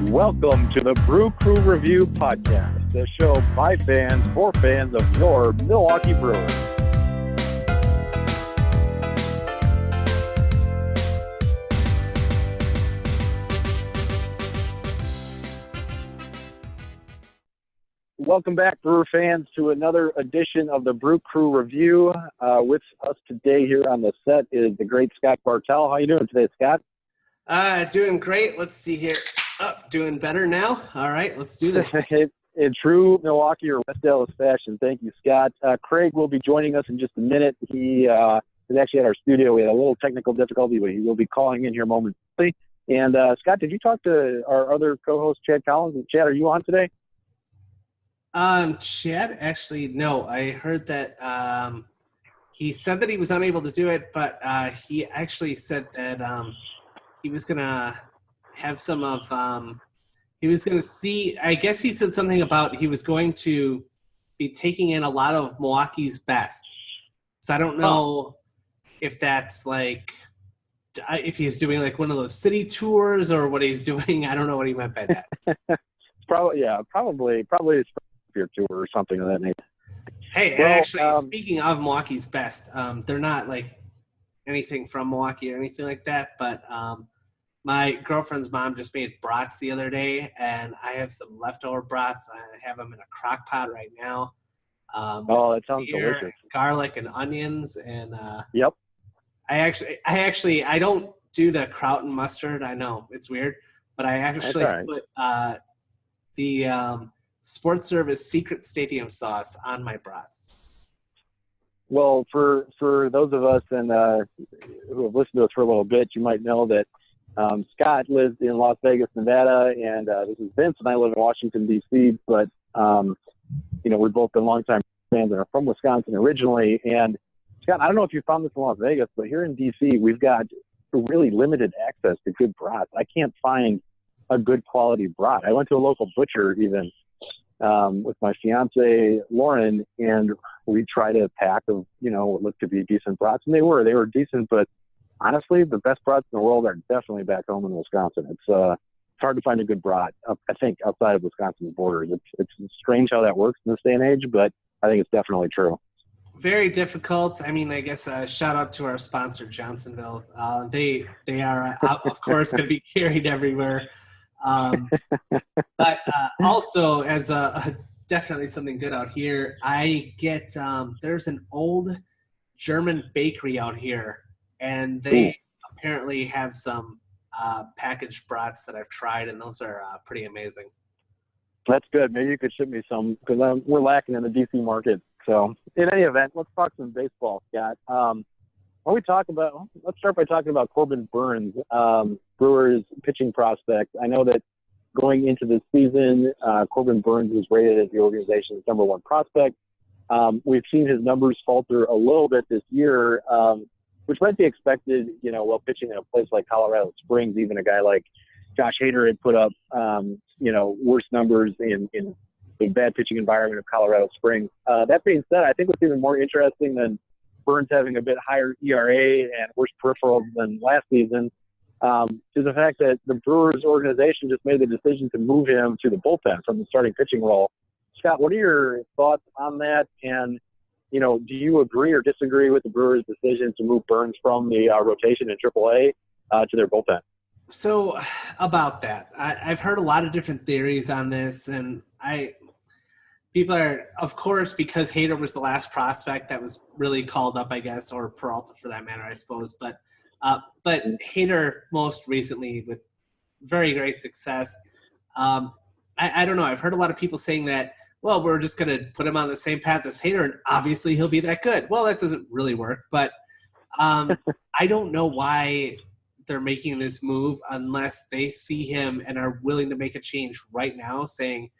Welcome to the Brew Crew Review Podcast, the show by fans for fans of your Milwaukee Brewers. Welcome back, Brewer fans, to another edition of the Brew Crew Review. With us today here on the set is the great Scott Bartell. How you doing today, Scott? Doing great. Let's see here. Doing better now. All right, let's do this. In true Milwaukee or West Dallas fashion, thank you, Scott. Craig will be joining us in just a minute. He is actually at our studio. We had a little technical difficulty, but he will be calling in here momentarily. And Scott, did you talk to our other co-host, Chad Collins? Chad, are you on today? Chad, actually, no. I heard that he said that he was unable to do it, but he actually said that he was going to have some of he was going to see, I guess he said something about he was going to be taking in a lot of Milwaukee's best. So I don't know if that's like, if he's doing like one of those city tours or what he's doing. I don't know what he meant by that. Probably a tour or something of that nature. Hey, well, actually, speaking of Milwaukee's best, they're not like anything from Milwaukee or anything like that, but my girlfriend's mom just made brats the other day, and I have some leftover brats. I have them in a crock pot right now. That sounds delicious. Garlic and onions, and yep. I don't do the kraut and mustard. I know it's weird, but I actually put the Sports Service Secret Stadium sauce on my brats. Well, for those of us who have listened to us for a little bit, you might know that Scott lives in Las Vegas, Nevada, and this is Vince, and I live in Washington, D.C., but, we've both been longtime fans and are from Wisconsin originally. And, Scott, I don't know if you found this in Las Vegas, but here in D.C., we've got really limited access to good brats. I can't find a good quality brat. I went to a local butcher even with my fiance, Lauren, and we tried a pack of, what looked to be decent brats, and they were decent, but honestly, the best brats in the world are definitely back home in Wisconsin. It's hard to find a good brat, I think, outside of Wisconsin's borders. It's strange how that works in this day and age, but I think it's definitely true. Very difficult. I mean, I guess shout out to our sponsor, Johnsonville. They are, of course, going to be carried everywhere. But also, as definitely something good out here, I get there's an old German bakery out here, and they apparently have some packaged brats that I've tried, and those are pretty amazing. That's good. Maybe you could ship me some, because we're lacking in the DC market. So, in any event, let's talk some baseball, Scott. Let's start by talking about Corbin Burnes, Brewers pitching prospect. I know that going into this season, Corbin Burnes was rated as the organization's number one prospect. We've seen his numbers falter a little bit this year, which might be expected, while pitching in a place like Colorado Springs. Even a guy like Josh Hader had put up, worse numbers in the bad pitching environment of Colorado Springs. That being said, I think what's even more interesting than Burnes having a bit higher ERA and worse peripherals than last season is the fact that the Brewers organization just made the decision to move him to the bullpen from the starting pitching role. Scott, what are your thoughts on that? And do you agree or disagree with the Brewers' decision to move Burnes from the rotation in AAA to their bullpen? So about that, I've heard a lot of different theories on this, and people are, of course, because Hader was the last prospect that was really called up, I guess, or Peralta for that matter, I suppose. But Hader most recently with very great success. I don't know. I've heard a lot of people saying that, well, we're just going to put him on the same path as Hader, and obviously he'll be that good. Well, that doesn't really work, but I don't know why they're making this move unless they see him and are willing to make a change right now, saying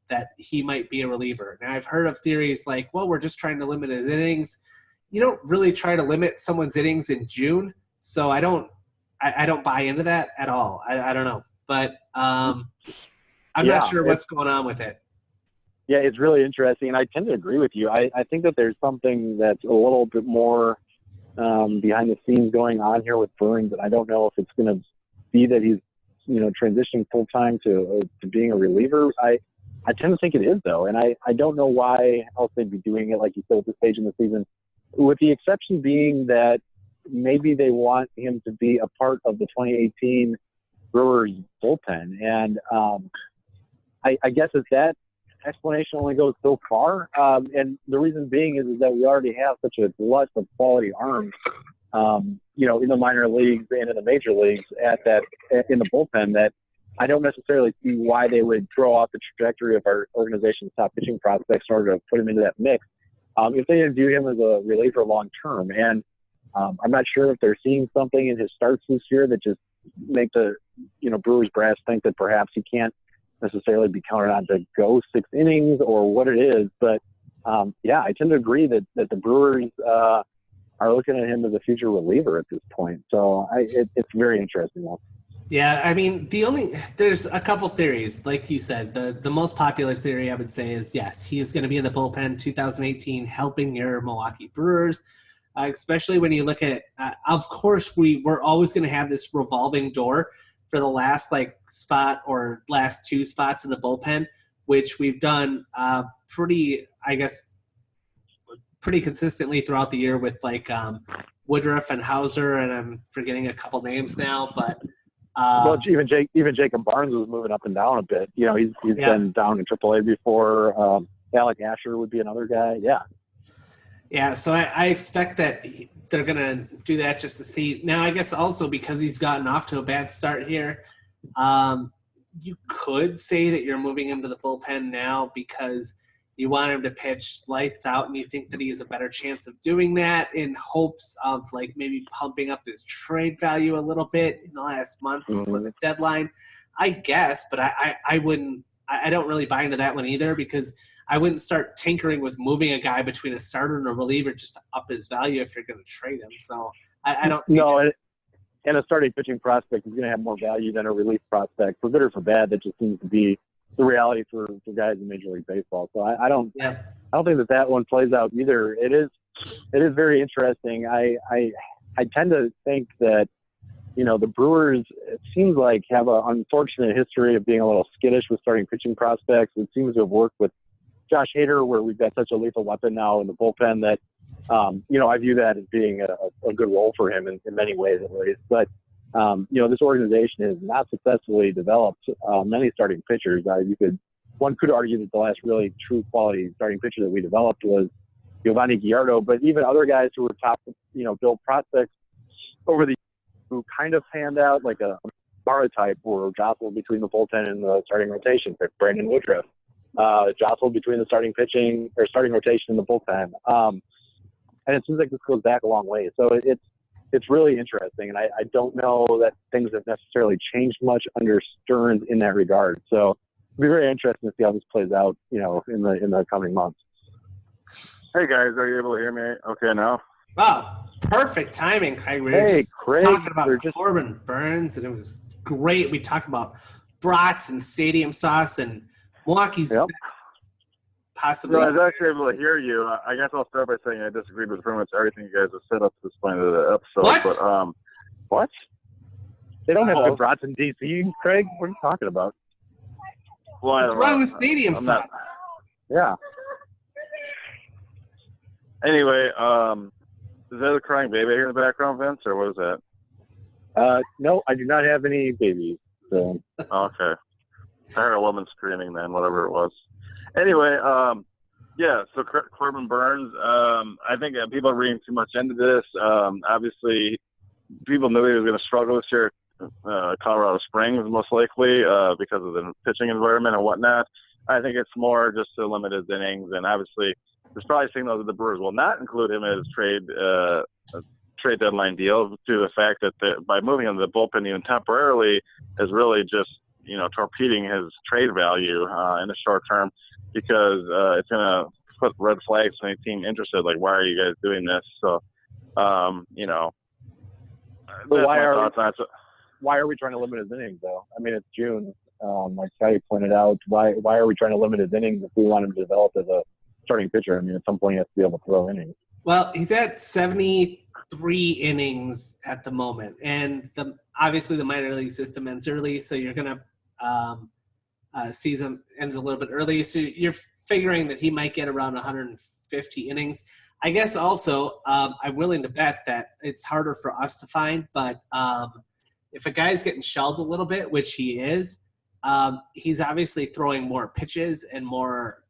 that he might be a reliever. Now, I've heard of theories like, well, we're just trying to limit his innings. You don't really try to limit someone's innings in June, so I don't buy into that at all. I don't know, but I'm not sure what's going on with it. Yeah, it's really interesting, and I tend to agree with you. I think that there's something that's a little bit more behind the scenes going on here with Burnes, and I don't know if it's going to be that he's transitioning full time to being a reliever? I tend to think it is, though, and I don't know why else they'd be doing it, like you said, at this stage in the season, with the exception being that maybe they want him to be a part of the 2018 Brewers bullpen. And I guess that explanation only goes so far. And the reason being is that we already have such a glut of quality arms, in the minor leagues and in the major leagues in the bullpen, that I don't necessarily see why they would throw off the trajectory of our organization's top pitching prospects in order to put him into that mix if they didn't view him as a reliever long term. And I'm not sure if they're seeing something in his starts this year that just make the Brewers brass think that perhaps he can't necessarily be counted on to go 6 innings or what it is. But I tend to agree that the Brewers are looking at him as a future reliever at this point. So it's very interesting though. Yeah, I mean, there's a couple theories. Like you said, the most popular theory I would say is, yes, he is going to be in the bullpen 2018 helping your Milwaukee Brewers, especially when you look at, of course, we're always going to have this revolving door for the last spot or last 2 spots in the bullpen, which we've done pretty consistently throughout the year with Woodruff and Hauser, and I'm forgetting a couple names now, but even Jacob Barnes was moving up and down a bit. He's been down in AAA before. Alec Asher would be another guy. Yeah. Yeah, so I expect that they're going to do that just to see. Now, I guess also because he's gotten off to a bad start here, you could say that you're moving him to the bullpen now because you want him to pitch lights out, and you think that he has a better chance of doing that in hopes of maybe pumping up his trade value a little bit in the last month before the deadline, I guess. But I wouldn't. I don't really buy into that one either, because I wouldn't start tinkering with moving a guy between a starter and a reliever just to up his value if you're going to trade him. So I don't see that. And a starting pitching prospect is going to have more value than a relief prospect. For good or for bad, that just seems to be the reality for guys in Major League Baseball. So I don't think that one plays out either. It is very interesting. I tend to think that the Brewers, it seems like, have an unfortunate history of being a little skittish with starting pitching prospects. It seems to have worked with Josh Hader, where we've got such a lethal weapon now in the bullpen that I view that as being a good role for him in many ways at least. But this organization has not successfully developed many starting pitchers. One could argue that the last really true quality starting pitcher that we developed was Giovanni Gallardo, but even other guys who were top, built prospects over the years who kind of panned out, like a Mara type, were jostled between the bullpen and the starting rotation. Brandon Woodruff jostled between the starting rotation and the bullpen. And it seems like this goes back a long way. So it's really interesting, and I don't know that things have necessarily changed much under Stearns in that regard. So it'll be very interesting to see how this plays out, in the coming months. Hey guys, are you able to hear me okay now? Wow, perfect timing, Craig. We were just talking about Corbin Burnes, and it was great. We talked about brats and stadium sauce and Milwaukee's possibly. No, I was actually able to hear you. I guess I'll start by saying I disagreed with pretty much everything you guys have said up to this point of the episode. What? But, what? They don't have good brats in D.C., Craig. What are you talking about? What's wrong with stadium sauce? Yeah. Anyway, is that a crying baby here in the background, Vince, or what is that? No, I do not have any babies. So. Okay. I heard a woman screaming then, whatever it was. Anyway, so Corbin Burnes, I think people are reading too much into this. Obviously, people knew he was going to struggle this year at Colorado Springs, most likely, because of the pitching environment and whatnot. I think it's more just to limit his innings, and obviously there's probably signals that the Brewers will not include him in his trade deadline deal due to the fact that by moving him to the bullpen even temporarily is really just torpedoing his trade value in the short term, because it's going to put red flags on any team interested. Like, why are you guys doing this? So, But why are we trying to limit his innings, though? I mean, it's June. Like Scotty pointed out, why are we trying to limit his innings if we want him to develop as a starting pitcher? I mean, at some point he has to be able to throw innings. Well, he's at 70 3 innings at the moment, and obviously the minor league system ends early, so you're going to season ends a little bit early, so you're figuring that he might get around 150 innings. I guess also I'm willing to bet that it's harder for us to find, but if a guy's getting shelled a little bit, which he is, he's obviously throwing more pitches and more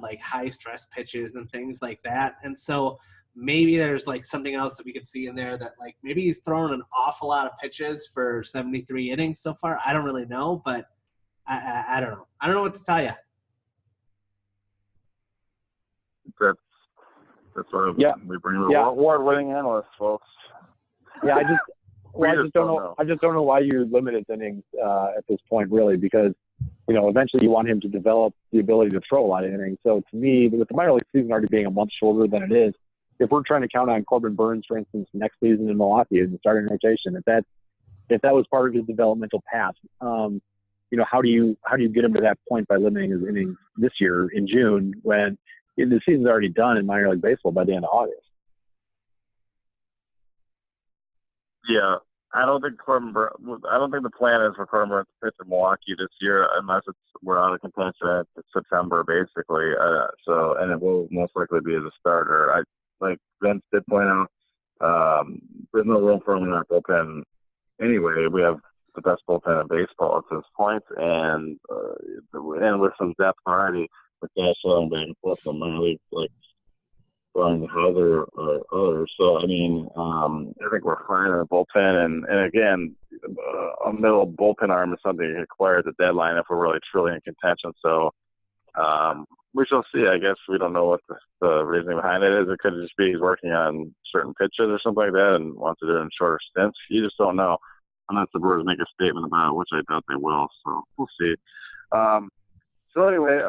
like high stress pitches and things like that. And so maybe there's like something else that we could see in there that like maybe he's thrown an awful lot of pitches for 73 innings so far. I don't really know, but I don't know. I don't know what to tell you. That's what we bring the award-winning analysts, folks. Yeah, I just don't know. I just don't know why you limit his innings at this point, really, because eventually you want him to develop the ability to throw a lot of innings. So to me, with the minor league season already being a month shorter than it is, if we're trying to count on Corbin Burnes, for instance, next season in Milwaukee in the starting rotation, if that was part of his developmental path, how do you get him to that point by limiting his innings this year in June when the season's already done in minor league baseball by the end of August? Yeah, I don't think the plan is for Corbin Burnes to pitch in Milwaukee this year unless we're out of contention at September, basically. And it will most likely be as a starter. Like Vince did point out, there's no room for him in our bullpen anyway. We have the best bullpen in baseball at this point, and with some depth already with Cashel and Van Flip and minor league, like Brian Hauser or others. So, I mean, I think we're fine in the bullpen. And again, a middle bullpen arm is something you acquire at the deadline if we're really truly in contention. So, we shall see. I guess we don't know what the reasoning behind it is. It could just be he's working on certain pitches or something like that and wants to do it in shorter stints. You just don't know unless the Brewers make a statement about it, which I doubt they will. So, we'll see. So, anyway,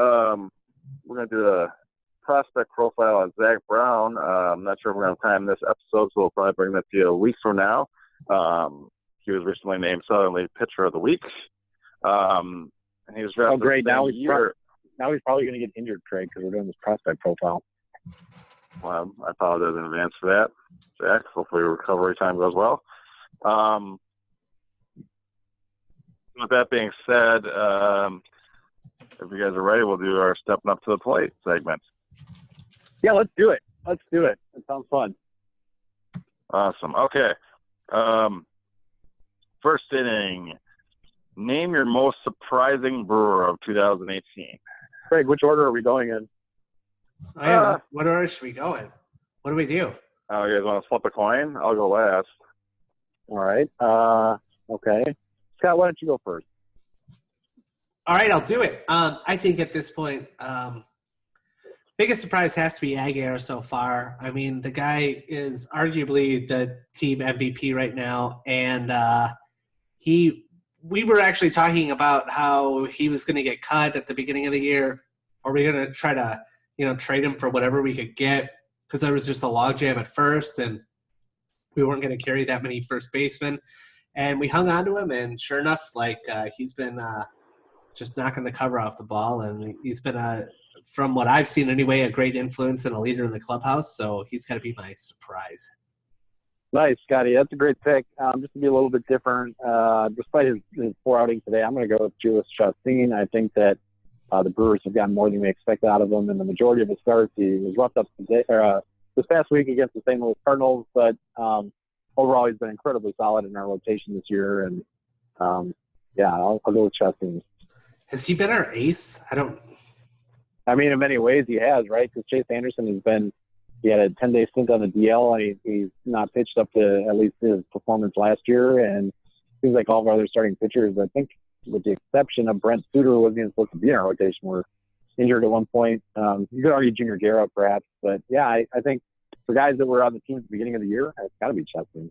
we're going to do a prospect profile on Zach Brown. I'm not sure if we're going to have time this episode, so we'll probably bring that to you a week from now. He was recently named Southern League Pitcher of the Week. And he was drafted great. Now he's probably going to get injured, Craig, because we're doing this prospect profile. Well, I apologize in advance for that, Zach. Hopefully your recovery time goes well. With that being said, if you guys are ready, we'll do our Stepping Up to the Plate segment. Yeah, let's do it. It sounds fun. Awesome. Okay. First inning. Name your most surprising Brewer of 2018. Craig, which order are we going in? Oh, yeah. What order should we go in? What do we do? Oh, you guys want to flip a coin? I'll go last. All right. Okay. Scott, why don't you go first? All right, I'll do it. I think at this point, biggest surprise has to be Aguirre so far. I mean, the guy is arguably the team MVP right now, and we were actually talking about how he was going to get cut at the beginning of the year, or we're going to try to, trade him for whatever we could get because there was just a logjam at first, and we weren't going to carry that many first basemen. And we hung on to him, and sure enough, he's been just knocking the cover off the ball, and he's been from what I've seen anyway, a great influence and a leader in the clubhouse. So he's got to be my surprise. Nice, Scotty. That's a great pick. Just to be a little bit different, despite his poor outing today, I'm going to go with Julius Chastain. I think that the Brewers have gotten more than we expect out of him in the majority of his starts. He was roughed up today, this past week against the St. Louis Cardinals, but overall he's been incredibly solid in our rotation this year. And I'll go with Chastain. Has he been our ace? I mean, in many ways he has, right? Because Chase Anderson he had a 10-day stint on the DL, and he's not pitched up to at least his performance last year. And it seems like all of our other starting pitchers, I think, with the exception of Brent Suter, who wasn't even supposed to be in our rotation, were injured at one point. You could argue Junior Guerra, perhaps. But, yeah, I think for guys that were on the team at the beginning of the year, it's got to be Cheston.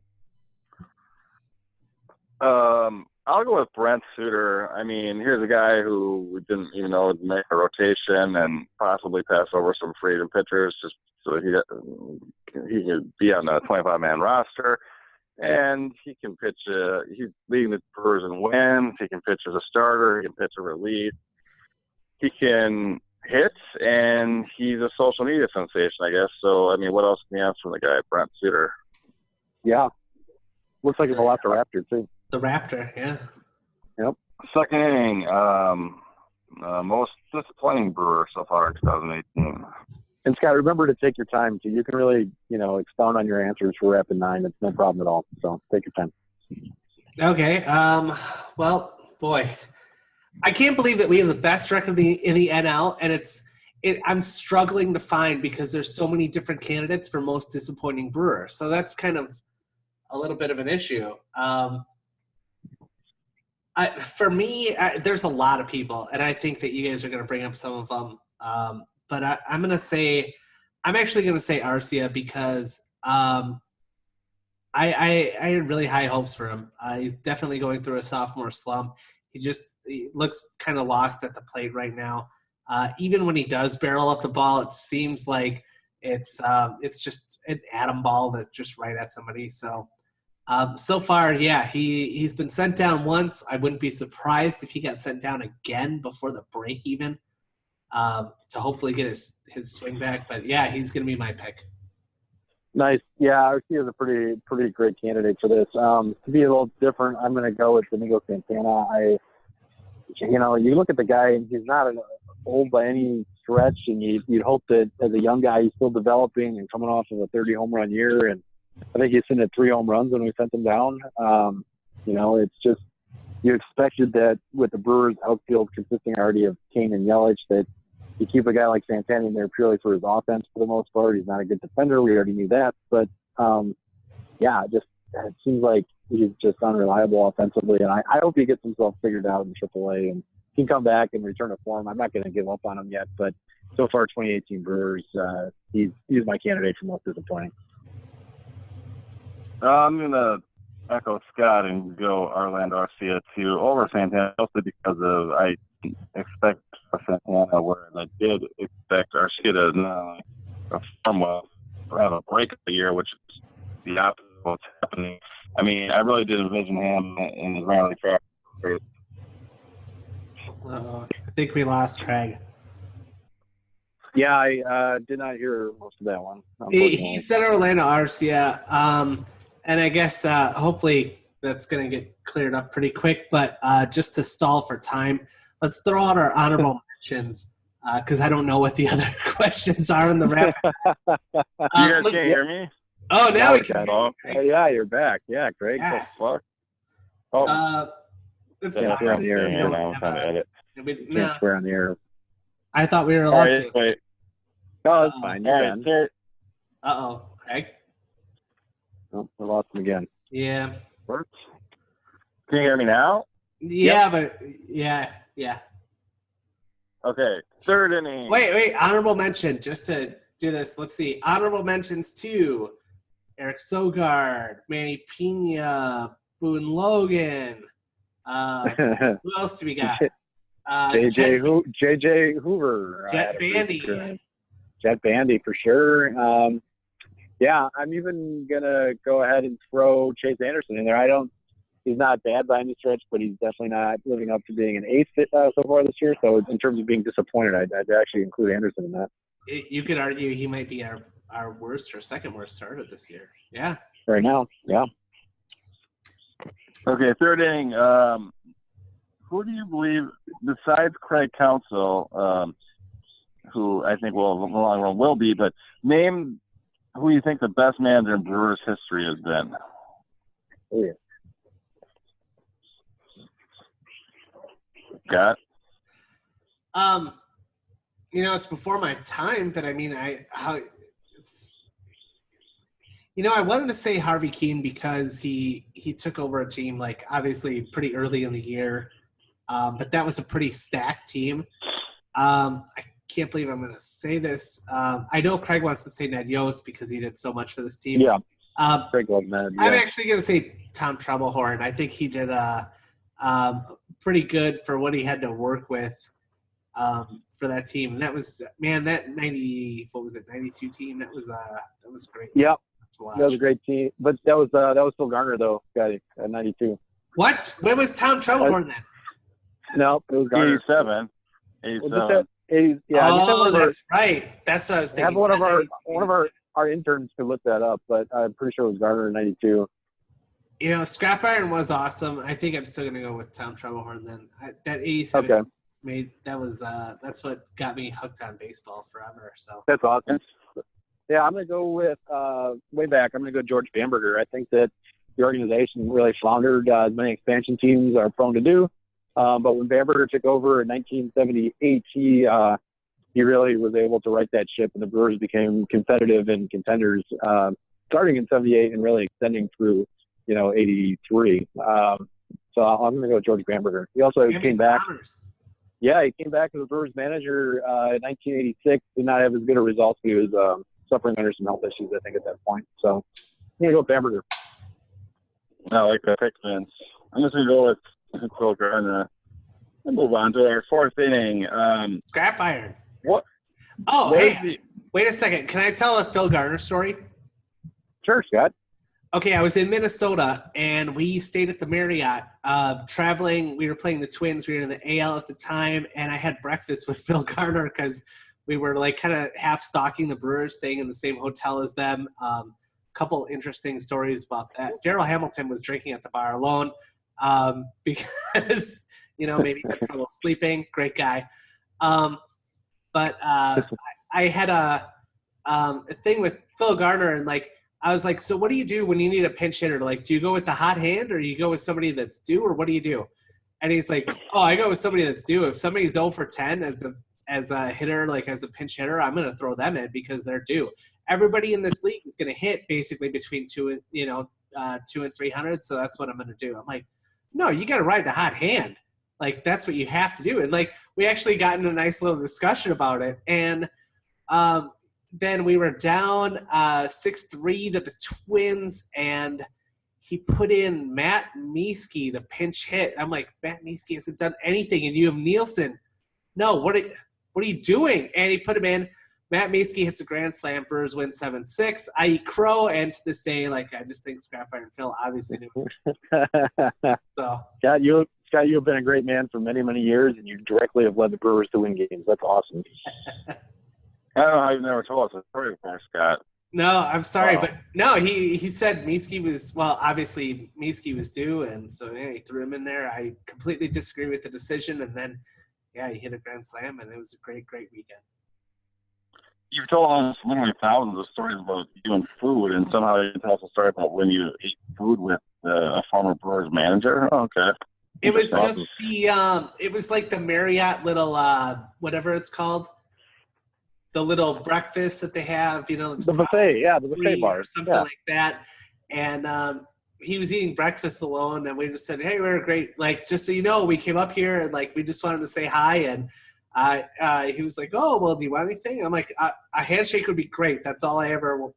I'll go with Brent Suter. I mean, here's a guy who we didn't even know would make a rotation and possibly pass over some free agent pitchers just so he could be on the 25-man roster. And he can pitch. He's leading the Brewers in wins. He can pitch as a starter. He can pitch as a relief. He can hit, and he's a social media sensation, I guess. So, I mean, what else can you ask from the guy, Brent Suter? Yeah. Looks like it's a lot to Raptor, too. The Raptor, yeah. Yep. Second inning, most disappointing Brewer so far in 2018. And Scott, remember to take your time, too. You can really, expound on your answers for Rapid 9. It's no problem at all. So take your time. Okay. Well, boy, I can't believe that we have the best record in the NL, and I'm struggling to find because there's so many different candidates for most disappointing Brewer. So that's kind of a little bit of an issue. For me, there's a lot of people, and I think that you guys are going to bring up some of them. But I'm actually going to say Arcia because I had really high hopes for him. He's definitely going through a sophomore slump. He looks kind of lost at the plate right now. Even when he does barrel up the ball, it seems like it's just an atom ball that's just right at somebody. So far, yeah, he's been sent down once. I wouldn't be surprised if he got sent down again before the break even to hopefully get his swing back. But, yeah, he's going to be my pick. Nice. Yeah, Arcia is a pretty great candidate for this. To be a little different, I'm going to go with Domingo Santana. You look at the guy, and he's not old by any stretch, and you'd hope that as a young guy, he's still developing and coming off of a 30 home run year. And I think he's sitting at 3 home runs when we sent him down. It's just you expected that with the Brewers outfield consisting already of Kane and Yelich that you keep a guy like Santana in there purely for his offense for the most part. He's not a good defender. We already knew that. But, it seems like he's just unreliable offensively. And I hope he gets himself figured out in AAA and he can come back and return to form. I'm not going to give up on him yet. But so far, 2018 Brewers, he's my candidate for most disappointing. I'm going to echo Scott and go Orlando Arcia too over Santana, mostly because I expect Santana where I did expect Arcia to not only perform well or have a break of the year, which is the opposite of what's happening. I mean, I really did envision him in his minor league career. I think we lost Craig. Yeah, I did not hear most of that one. He said Orlando Arcia, and I guess hopefully that's going to get cleared up pretty quick. But just to stall for time, let's throw out our honorable mentions because I don't know what the other questions are in the wrap. You guys can't hear me? Oh, now we can. Yeah, you're back. Yeah, Craig. Yes. It's swear on the air. I'm trying to edit. Can't swear on the air. I thought we were allowed to. Wait. Oh, that's fine. You're done. Uh-oh, Craig. Oh, I lost him again. Yeah. Works. Can you hear me now? Yeah, but yeah. Okay, third inning. Wait. Honorable mention. Just to do this, let's see. Honorable mentions to Eric Sogard, Manny Pena, Boone Logan. Who else do we got? JJ Hoover. Jet Bandy. Jet Bandy for sure. I'm even gonna go ahead and throw Chase Anderson in there. He's not bad by any stretch, but he's definitely not living up to being an ace so far this year. So in terms of being disappointed, I'd actually include Anderson in that. You could argue he might be our worst or second worst starter this year. Yeah. Right now, yeah. Okay, third inning. Who do you believe, besides Craig Counsell, who I think will in the long run will be, but name who you think the best manager in Brewers history has been? Oh, yeah. Got? It's before my time, but I mean, I wanted to say Harvey Keene because he took over a team like obviously pretty early in the year, but that was a pretty stacked team. I can't believe I'm going to say this. I know Craig wants to say Ned Yost because he did so much for this team. Yeah, Craig loved Ned. Yeah. I'm actually going to say Tom Trebelhorn. I think he did pretty good for what he had to work with for that team. And that was, that 92 team. That was great. Yeah, that was a great team. But that was Phil Garner though, Scotty, at 92. What? When was Tom Trebelhorn then? No, it was Garner. 87. Well, that's right. That's what I was thinking. One of our our interns could look that up, but I'm pretty sure it was Garner in '92. You know, Scrap Iron was awesome. I think I'm still gonna go with Tom Trebelhorn then. That '87 Okay. that's what got me hooked on baseball forever. So That's awesome. Yeah, I'm gonna go with way back. I'm gonna go George Bamberger. I think that the organization really floundered, as many expansion teams are prone to do. But when Bamberger took over in 1978, he really was able to right that ship, and the Brewers became competitive and contenders starting in '78 and really extending through, 83. So I'm going to go with George Bamberger. He also came back. Yeah, he came back as the Brewers manager in 1986. Did not have as good a results. He was suffering under some health issues, I think, at that point. So I'm going to go with Bamberger. I like that pick, Vince. I'm just going to go with Phil Garner. We'll move on to our fourth inning. Scrap Iron. What? Oh, hey, wait a second. Can I tell a Phil Garner story? Sure, Scott. Okay, I was in Minnesota, and we stayed at the Marriott, traveling. We were playing the Twins. We were in the AL at the time, and I had breakfast with Phil Garner because we were like kind of half stalking the Brewers, staying in the same hotel as them. Couple interesting stories about that. Daryl Hamilton was drinking at the bar alone because, maybe he had trouble sleeping. Great guy. But I had a thing with Phil Garner, and I was like, so what do you do when you need a pinch hitter? Do you go with the hot hand, or you go with somebody that's due, or what do you do? And he's like, oh, I go with somebody that's due. If somebody's 0 for 10 as a hitter, as a pinch hitter, I'm going to throw them in because they're due. Everybody in this league is going to hit basically between 2 and 300, so that's what I'm going to do. I'm like, no, you got to ride the hot hand. That's what you have to do. And we actually got in a nice little discussion about it. And then we were down 6-3 to the Twins, and he put in Matt Mieske to pinch hit. I'm like, Matt Mieske hasn't done anything, and you have Nielsen. No, what are you doing? And he put him in. Matt Mieske hits a grand slam. Brewers win 7-6. I eat crow, and to this day, I just think Scrap Iron Phil obviously knew. So, Scott, you have been a great man for many, many years, and you directly have led the Brewers to win games. That's awesome. I don't know how you've never told us a story before, Scott. No, I'm sorry, but no, he said Mieske was, obviously Mieske was due, and so he threw him in there. I completely disagree with the decision, and then, he hit a grand slam, and it was a great, great weekend. You've told us literally thousands of stories about you and food, and somehow you tell us a story about when you ate food with a former Brewers manager. Oh, okay. It was just it was like the Marriott little, whatever it's called. The little breakfast that they have, it's the buffet, the buffet bar, or something like that. And he was eating breakfast alone, and we just said, "Hey, we're great. Just so you know, we came up here and we just wanted to say hi." And he was like, "Oh, well, do you want anything?" I'm like, "A handshake would be great. That's all I ever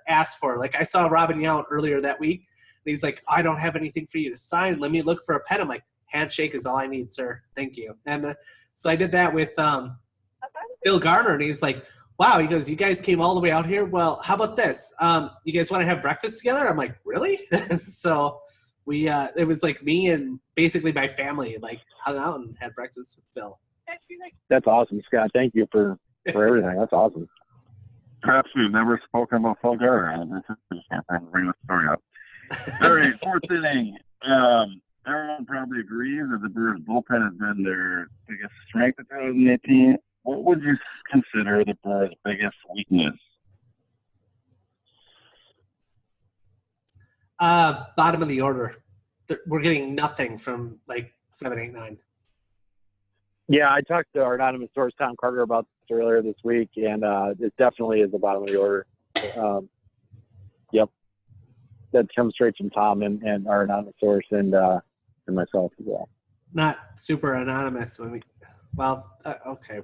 asked for." I saw Robin Yount earlier that week, and he's like, "I don't have anything for you to sign. Let me look for a pen." I'm like, "Handshake is all I need, sir. Thank you." And so I did that with Phil Garner, and he was like, wow, he goes, "You guys came all the way out here? Well, how about this? You guys want to have breakfast together?" I'm like, "Really?" So we it was me and basically my family hung out and had breakfast with Phil. That's awesome, Scott. Thank you for everything. That's awesome. Perhaps we've never spoken about Phil Garner. I just can't bring the story up. All right, fourth inning. Everyone probably agrees that the Brewers bullpen has been their biggest strength in 2018. What would you consider the Brewers' biggest weakness? Bottom of the order. We're getting nothing from 7, 8, 9. Yeah, I talked to our anonymous source, Tom Carter, about this earlier this week, and it definitely is the bottom of the order. Yep. That comes straight from Tom and our anonymous source and myself as well. Not super anonymous. Okay.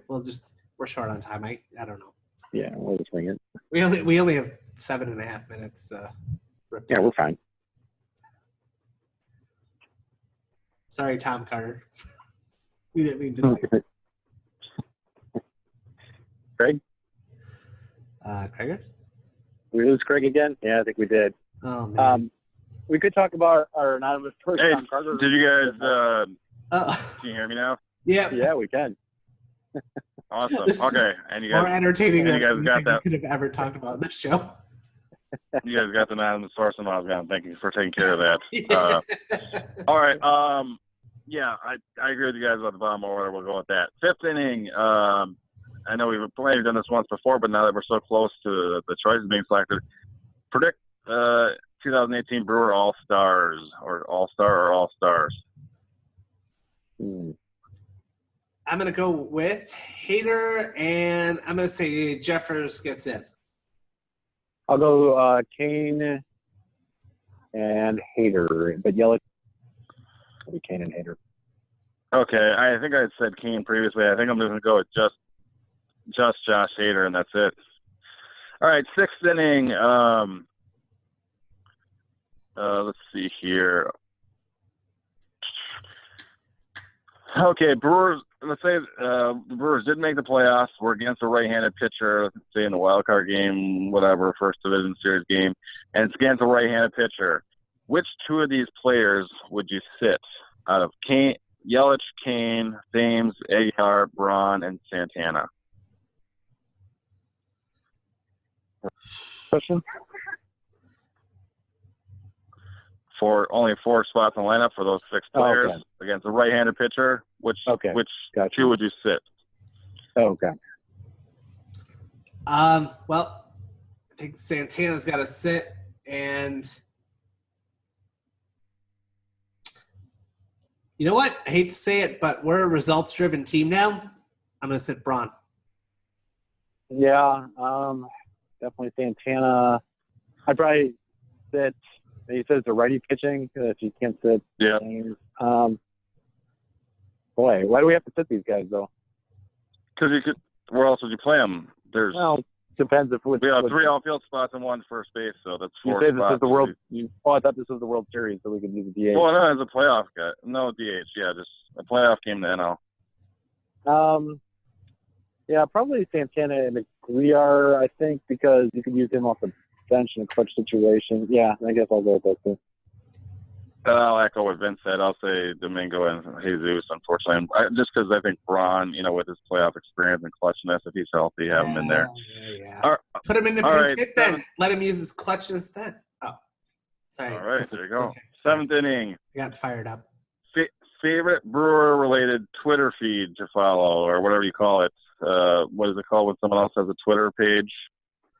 We're short on time. I don't know. Yeah, we'll just wing it. We only have 7.5 minutes. Yeah, we're fine. Sorry, Tom Carter. We didn't mean to say. Craig? Craiger? We lose Craig again? Yeah, I think we did. Oh, man. We could talk about our anonymous person, Hey, Tom Carter. did you guys can you hear me now? Yeah. Yeah, we can. Awesome. This is okay, and you guys more entertaining and than you guys got anything that. we could have ever talked about in this show. You guys got the anonymous source and I was going. Thank you for taking care of that. All right. Yeah, I agree with you guys about the bottom order. We'll go with that. Fifth inning. I know we've done this once before, but now that we're so close to the choices being selected, predict 2018 Brewer All-Stars or All-Star or All-Stars. I'm going to go with Hader, and I'm going to say Jeffers gets in. I'll go Kane and Hader, but Yelich. Kane and Hader. Okay, I think I said Kane previously. I think I'm just going to go with just Josh Hader, and that's it. All right, sixth inning. Let's see here. Okay, Brewers. Let's say the Brewers didn't make the playoffs. We're against a right-handed pitcher, let's say in the wild card game, whatever, first division series game, and it's against a right-handed pitcher. Which two of these players would you sit out of Kane, Yelich, Kane, Thames, Aguilar, Braun, and Santana? Question? For only 4 spots in the lineup for those 6 players against a right-handed pitcher. Which two would you sit? Okay. Well, I think Santana's got to sit, and you know what? I hate to say it, but we're a results-driven team now. I'm going to sit Braun. Yeah, definitely Santana. I'd probably sit. He says the righty pitching if you can't sit. Yeah. Boy, why do we have to sit these guys though? Because you could. Where else would you play them? Depends if we have 3 outfield spots and 1 first base, so that's 4 spots. This is the World. I thought this was the World Series, so we could use the DH. Well, no, it's a playoff guy. No DH. Yeah, just a playoff game to NL. Yeah, probably Santana and Aguilar, I think, because you could use him off the bench in a clutch situation. Yeah, I guess I'll go with that too. I'll echo what Vince said. I'll say Domingo and Jesus, unfortunately. Just because I think Braun, with his playoff experience and clutchness, if he's healthy, have him in there. Yeah. Put him in the pinch hit then. Let him use his clutchness then. Oh, sorry. All right, there you go. Okay. 7th inning. I got fired up. Favorite Brewer-related Twitter feed to follow, or whatever you call it. What is it called when someone else has a Twitter page?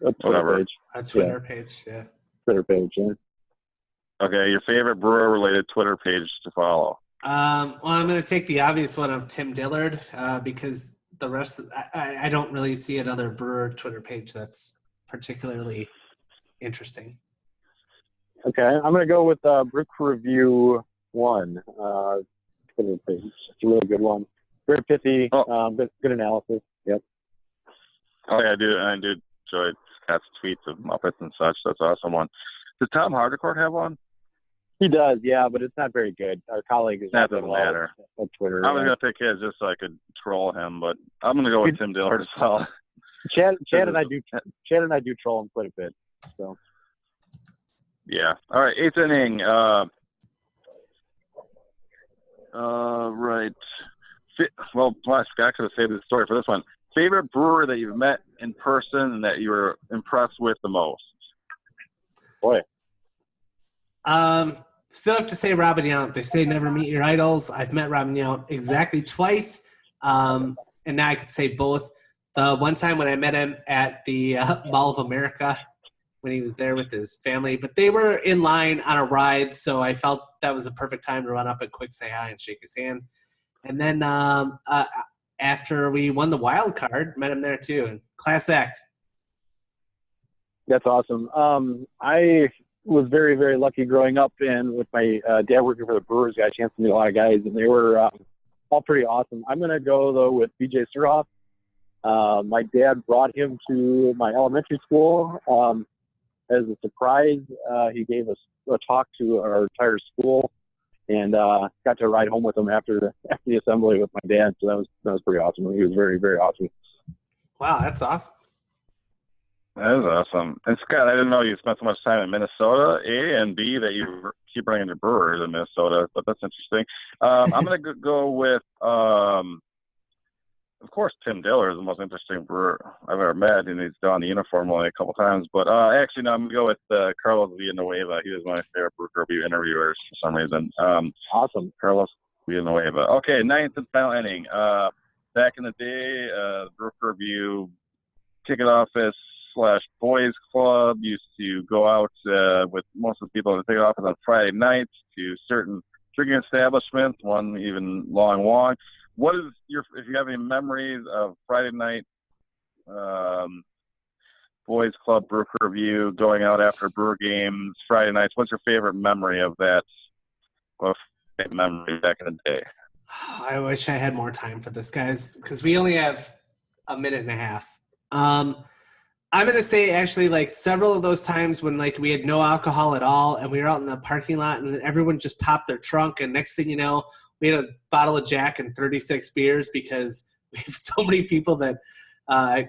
A Twitter page, yeah. Twitter page, yeah. Okay, your favorite Brewer-related Twitter page to follow. Well, I'm going to take the obvious one of Tim Dillard because the rest I don't really see another Brewer Twitter page that's particularly interesting. Okay, I'm going to go with Brick Review 1 Twitter page. It's a really good one. Very pithy, good analysis. Yep. Oh, yeah, I do enjoy Scott's tweets of Muppets and such. That's an awesome one. Does Tom Hardicourt have one? He does, yeah, but it's not very good. Our colleague is that doesn't matter. On Twitter. I was going to pick his just so I could troll him, but I'm going to go with Tim Dillard as well. Chad and I do troll him quite a bit. So. Yeah. All right, 8th inning. Right. Well, Scott could have saved the story for this one. Favorite brewer that you've met in person and that you were impressed with the most? Boy. Still have to say Robin Yount. They say never meet your idols. I've met Robin Yount exactly twice, and now I could say both. The one time when I met him at the Mall of America when he was there with his family, but they were in line on a ride, so I felt that was a perfect time to run up and quick say hi and shake his hand. And then after we won the wild card, met him there too. And class act. That's awesome. I was very, very lucky growing up, and with my dad working for the Brewers, got a chance to meet a lot of guys, and they were all pretty awesome. I'm going to go, though, with BJ Surhoff. My dad brought him to my elementary school as a surprise. He gave us a talk to our entire school, and got to ride home with him after the assembly with my dad. So that was pretty awesome. He was very, very awesome. Wow, that's awesome. That is awesome. And Scott, I didn't know you spent so much time in Minnesota, A, and B, that you keep bringing the Brewers in Minnesota, but that's interesting. I'm going to go with, of course, Tim Diller is the most interesting brewer I've ever met, and he's donned the uniform only a couple times. But actually, no, I'm gonna go with Carlos Villanueva. He was my favorite brew review interviewers for some reason. Awesome, Carlos Villanueva. Okay, ninth and final inning. Back in the day, the brew review ticket office / boys club used to go out with most of the people at the ticket office on Friday nights to certain drinking establishments, one even long walk. What is if you have any memories of Friday night boys club brew review, going out after brewer games, Friday nights? What's your favorite memory of that? Memory back in the day? I wish I had more time for this, guys, because we only have a minute and a half. I'm going to say actually like several of those times when like we had no alcohol at all and we were out in the parking lot and everyone just popped their trunk, and next thing you know, we had a bottle of Jack and 36 beers because we have so many people that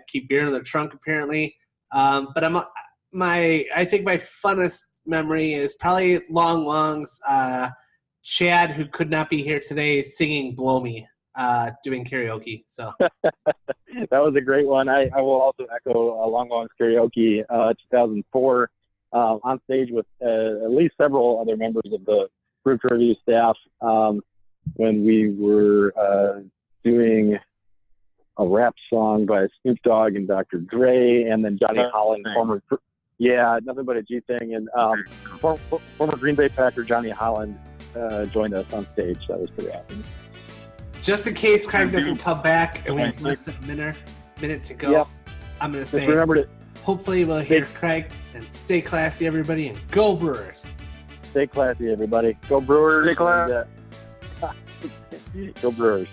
keep beer in their trunk apparently. But I think my funnest memory is probably Long Long's Chad, who could not be here today, singing "Blow Me," doing karaoke. So that was a great one. I will also echo Long Long's karaoke 2004 on stage with at least several other members of the Brew Review staff when we were doing a rap song by Snoop Dogg and Dr. Dre, and then Johnny Holland, nothing but a G thing, and former Green Bay Packer Johnny Holland joined us on stage. That was pretty awesome. Just in case Craig doesn't come back and we have less than a minute to go, yep. I'm going to say, hopefully we'll hear Craig, and stay classy, everybody, and go Brewers. Stay classy, everybody. Go Brewers. Stay classy. Go Brewers.